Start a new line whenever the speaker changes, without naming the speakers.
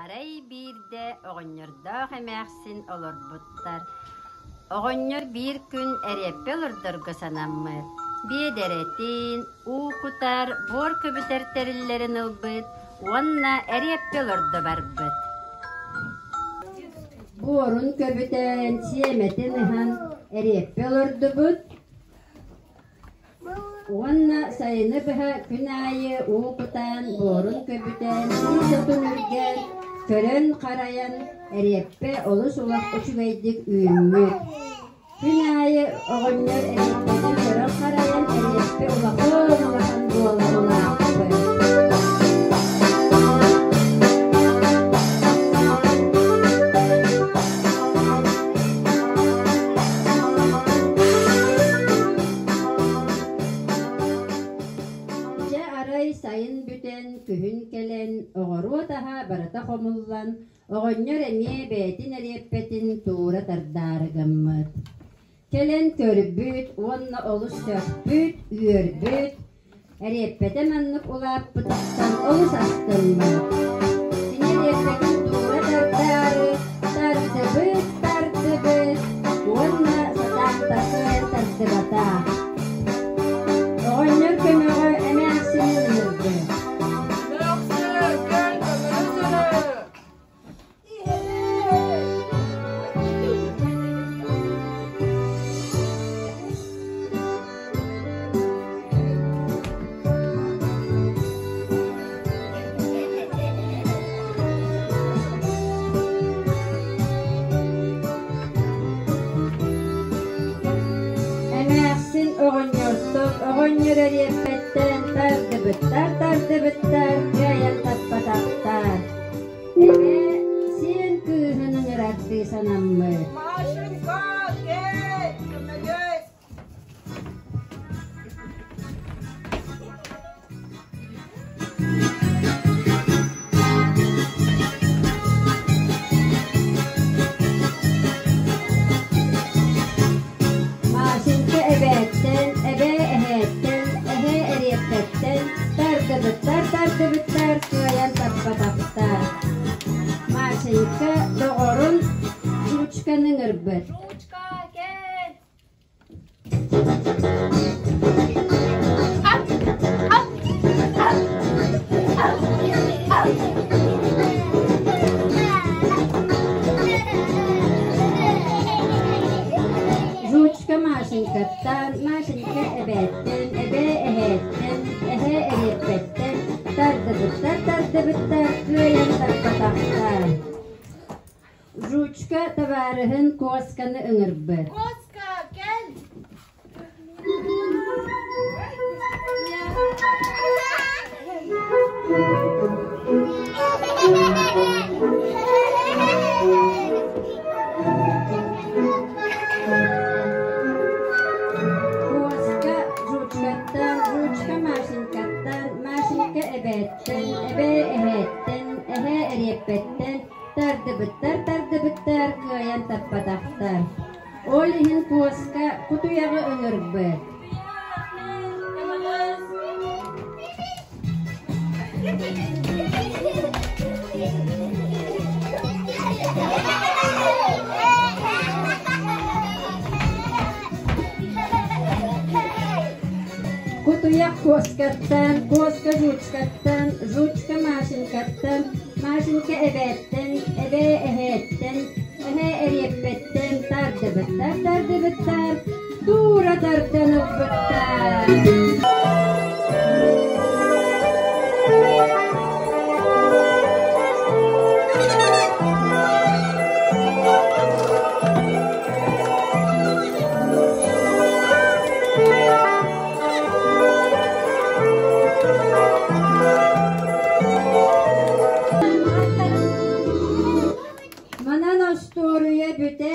Арай бирде оҕонньордоох эмээхсин олорбуттар. Оҕонньор биир күн эреппе олордорго санаммыт. Биэдэрэтин, уукутар, буор көбүтэртэриллэрин ылбыт, уонна эреппе олордо барбыт. Буорун көбүтэн сиэметин ыхан эреппе олордубут. Уонна сайыны быха күн айы уукутан, буорун көбүтэн, сиисотун үрген, көрөн караян эреппе олус улак учугайдык үйүммүт. Күн айы оҕонньор эреппени көрөн караян эреппе улахан буолаакпы. Сайын бүтен күһүн келен оҕоруу таһа барата хомуллан оҕонньор эмиэ бээтин эреппетин туора тардаарыгаммыт. Келен көрбүт, уонна олус сөппүт, үөрбүт, эреппете маннык улааппытыттан олус астыммыт. Сине эреппетин туора тардаары, тардыбыт, уонна сатаактасыын тардыбата. Оҕонньор көмөгө эмээхсинин ылырды. Оҕонньор эреппеттен тардыбыттар, кыайан таппатактар. Эме сиэн кыыһының ырардыы санаммы.
Машинка, кей, көмөгөс.
Машинка эбээттен, эбээ эһээттен, эһээ эреппеттен, тардыбыттар, кыайан таппатактар. Машинка доҕорун ручканың ырбыт.
Ручка, кей.
Ручка машинкаттан, машинка эбээттен, эбээ эһээттен, эһээ эреппеттен, тардыбыттар, кыайан таппатактар. Ручка табаарыһын косканы ыҥырбыт.
Коска, кей.
Коска ручкаттан, ручка машинкаттан, машинка эбээттен, эбээ эһээттен, эһээ эреппеттен, тардыбыттар, кыайан таппатактар. Ол иһин коска кутуягы ыҥырбыт. Кутуяк коскаттан, коска ручкаттан, ручка машинкаттан, машинка эбээттен, эбээ эһээттен, эһээ эреппеттен, тардыбыттар, туора тарданылбыттар. Манан осторуя бүтэ